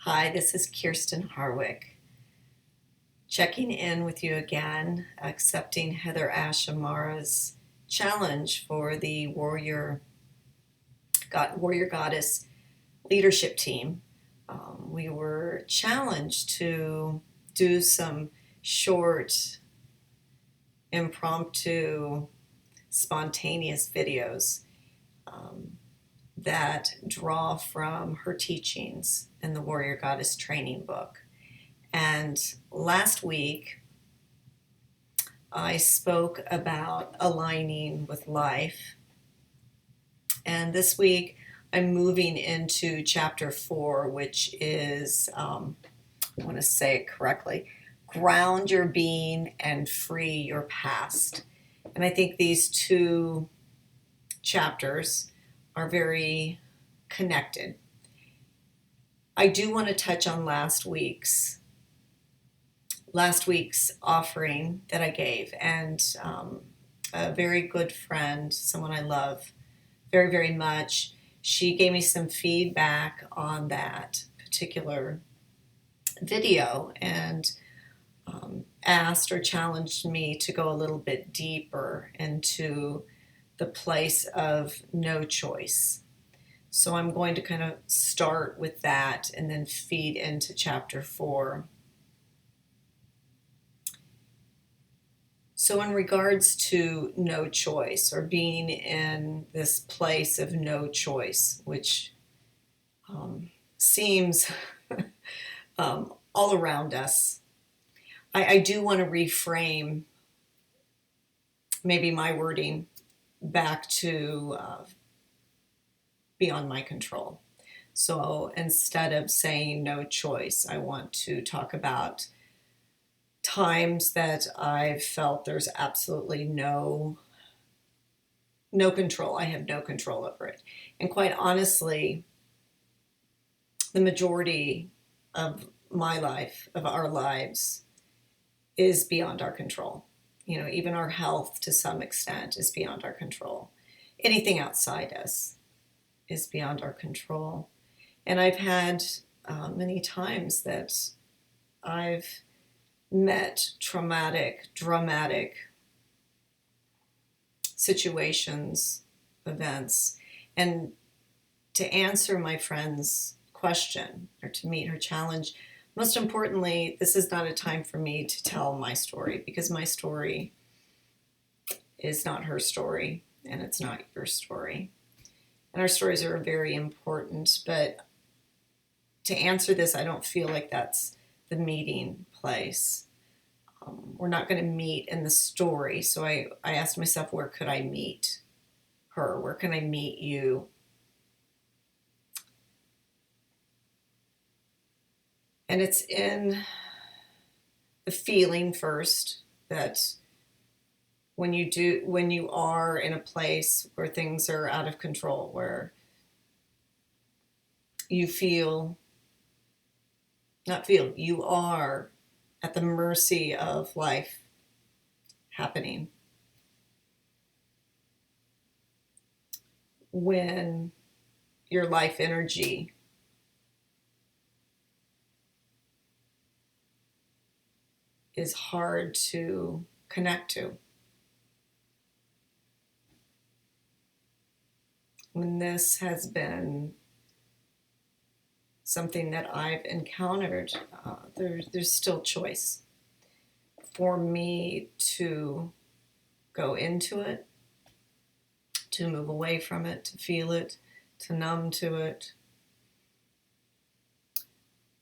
Hi, this is Kirsten Harwick, checking in with you again, accepting Heather Ashamara's challenge for the Warrior Goddess leadership team. We were challenged to do some short, impromptu, spontaneous videos that draw from her teachings in the Warrior Goddess training book. And last week, I spoke about aligning with life. And this week, I'm moving into chapter 4, which is, I want to say it correctly, ground your being and free your past. And I think these two chapters are very connected. I do want to touch on last week's offering that I gave, and a very good friend, someone I love very, very much, she gave me some feedback on that particular video and asked or challenged me to go a little bit deeper into the place of no choice. So I'm going to kind of start with that and then feed into chapter 4. So, in regards to no choice or being in this place of no choice, which seems all around us, I do want to reframe maybe my wording back to beyond my control. So, instead of saying no choice, I want to talk about times that I've felt there's absolutely no control. I have no control over it. And quite honestly, the majority of my life, of our lives, is beyond our control. You know, even our health to some extent is beyond our control. Anything outside us is beyond our control. And I've had many times that I've met traumatic, dramatic situations, events. And to answer my friend's question or to meet her challenge, most importantly, this is not a time for me to tell my story, because my story is not her story and it's not your story. And our stories are very important, but to answer this, I don't feel like that's the meeting place. We're not going to meet in the story. So I asked myself, where could I meet her? Where can I meet you? And it's in the feeling first that when you are in a place where things are out of control, where you you are at the mercy of life happening. When your life energy is hard to connect to. When this has been something that I've encountered, there's still choice for me to go into it, to move away from it, to feel it, to numb to it.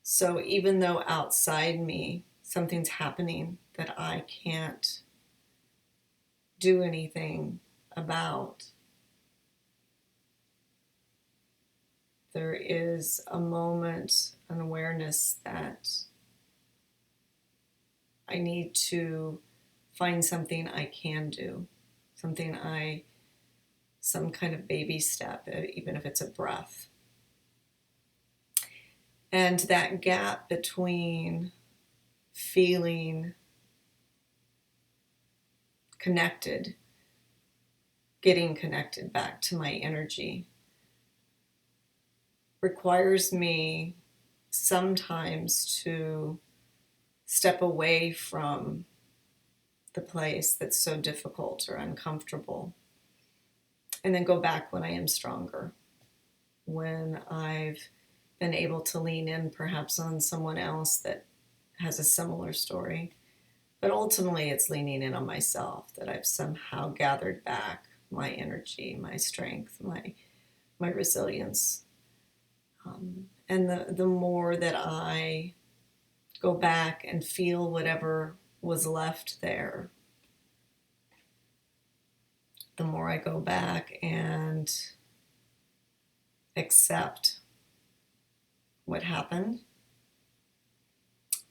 So even though outside me something's happening that I can't do anything about, there is a moment, an awareness that I need to find something I can do, some kind of baby step, even if it's a breath. And that gap between feeling connected, getting connected back to my energy, requires me sometimes to step away from the place that's so difficult or uncomfortable, and then go back when I am stronger, when I've been able to lean in perhaps on someone else that has a similar story. But ultimately, it's leaning in on myself, that I've somehow gathered back my energy, my strength, my resilience. And the more that I go back and feel whatever was left there, the more I go back and accept what happened,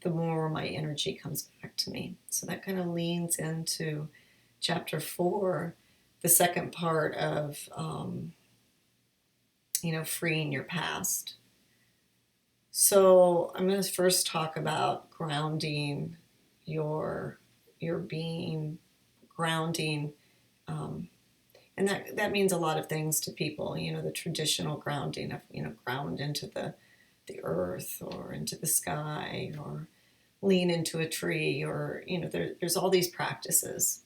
the more my energy comes back to me. So that kind of leans into chapter 4, the second part of, freeing your past. So I'm going to first talk about grounding your being, grounding, and that means a lot of things to people. The traditional grounding of ground into the earth or into the sky or lean into a tree, or there's all these practices,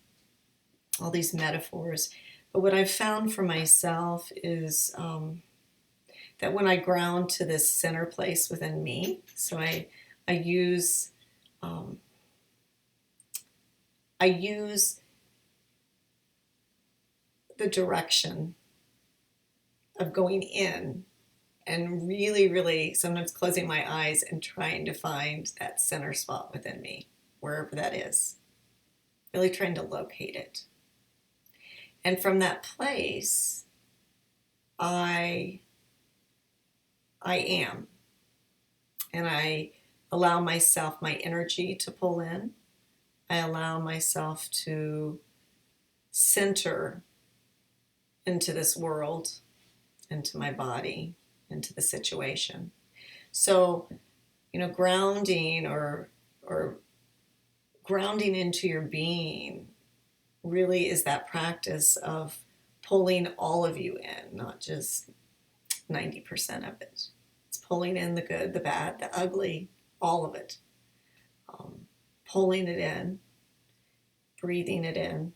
all these metaphors. But what I've found for myself is that when I ground to this center place within me, so I use I use the direction of going in and really, really sometimes closing my eyes and trying to find that center spot within me, wherever that is, really trying to locate it. And from that place, I am, and I allow myself, my energy to pull in. I allow myself to center into this world, into my body, into the situation. So, grounding or grounding into your being really is that practice of pulling all of you in, not just 90% of it. It's pulling in the good, the bad, the ugly, all of it. Pulling it in, breathing it in,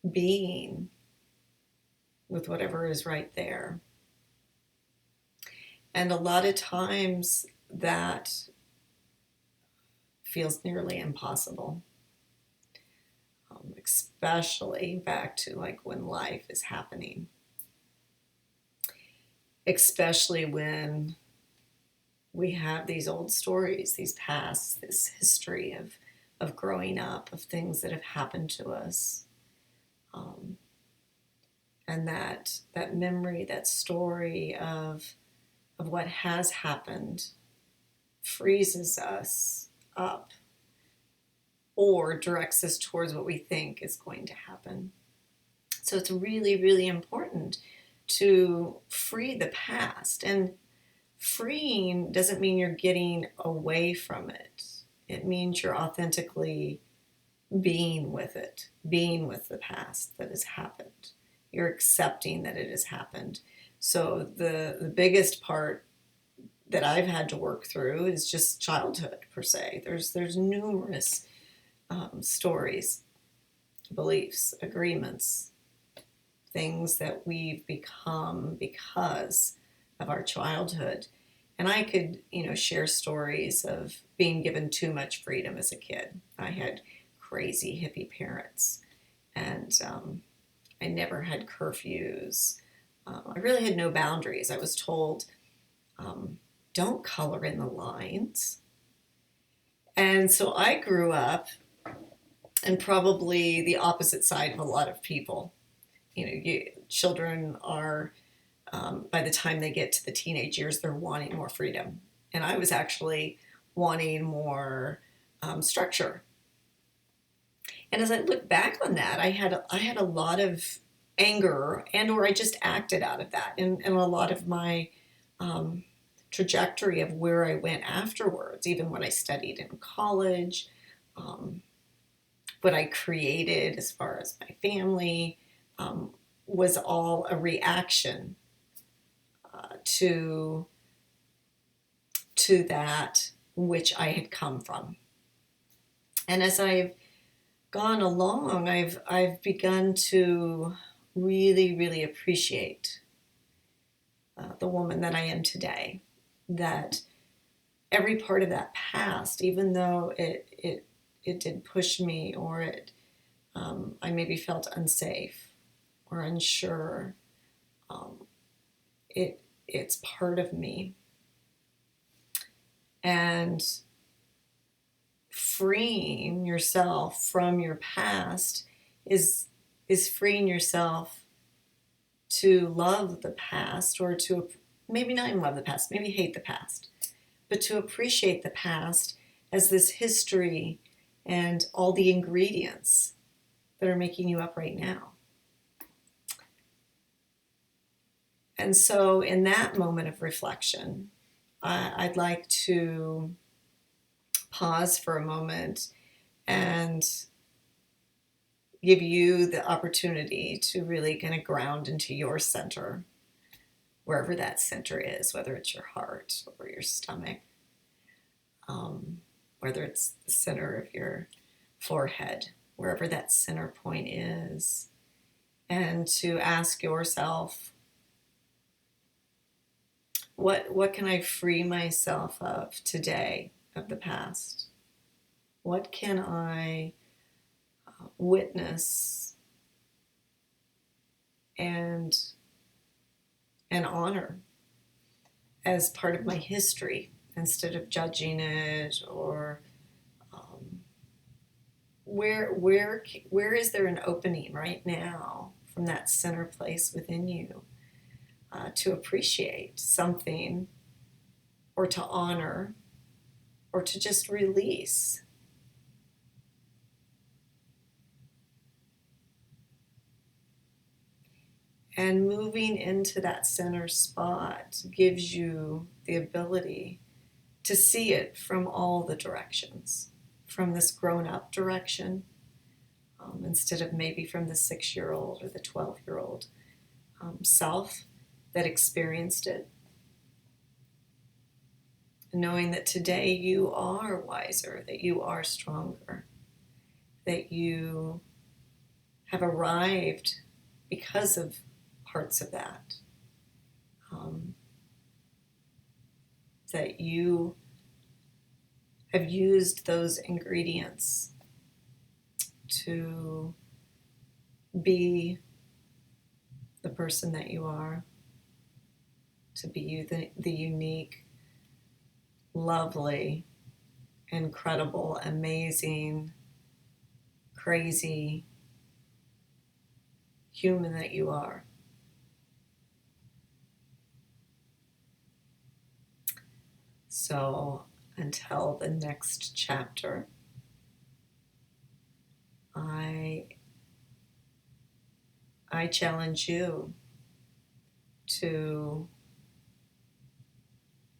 being with whatever is right there. And a lot of times that feels nearly impossible, especially back to like when life is happening, especially when we have these old stories, these pasts, this history of growing up, of things that have happened to us. And that memory, that story of what has happened freezes us up or directs us towards what we think is going to happen. So it's really, really important to free the past. And freeing doesn't mean you're getting away from it. It means you're authentically being with it, being with the past that has happened. You're accepting that it has happened. So the biggest part that I've had to work through is just childhood per se. There's numerous stories, beliefs, agreements, things that we've become because of our childhood. And I could, share stories of being given too much freedom as a kid. I had crazy hippie parents, and I never had curfews. I really had no boundaries. I was told, don't color in the lines. And so I grew up and probably the opposite side of a lot of people. Children are, by the time they get to the teenage years, they're wanting more freedom. And I was actually wanting more structure. And as I look back on that, I had a lot of anger, and or I just acted out of that. And a lot of my trajectory of where I went afterwards, even when I studied in college, what I created as far as my family, was all a reaction to to that which I had come from. And as I've gone along, I've begun to really, really appreciate the woman that I am today. That every part of that past, even though it did push me, or I maybe felt unsafe or unsure, um, it's part of me. And freeing yourself from your past is freeing yourself to love the past, or to maybe not even love the past, maybe hate the past, but to appreciate the past as this history and all the ingredients that are making you up right now. And so in that moment of reflection, I'd like to pause for a moment and give you the opportunity to really kind of ground into your center, wherever that center is, whether it's your heart or your stomach, whether it's the center of your forehead, wherever that center point is, and to ask yourself, what can I free myself of today, of the past? What can I witness and honor as part of my history, instead of judging it, or where is there an opening right now from that center place within you to appreciate something, or to honor, or to just release. And moving into that center spot gives you the ability to see it from all the directions, from this grown-up direction, instead of maybe from the 6-year-old or the 12-year-old self that experienced it. Knowing that today you are wiser, that you are stronger, that you have arrived because of parts of that, that you have used those ingredients to be the person that you are, to be the unique, lovely, incredible, amazing, crazy human that you are. So until the next chapter, I challenge you to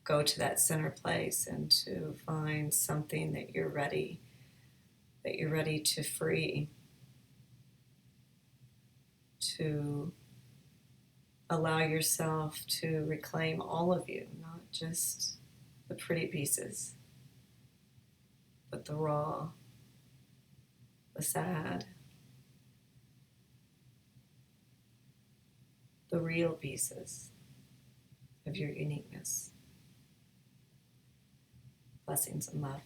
go to that center place and to find something that you're ready to free, to allow yourself to reclaim all of you, not just the pretty pieces, but the raw, the sad, the real pieces of your uniqueness. Blessings and love.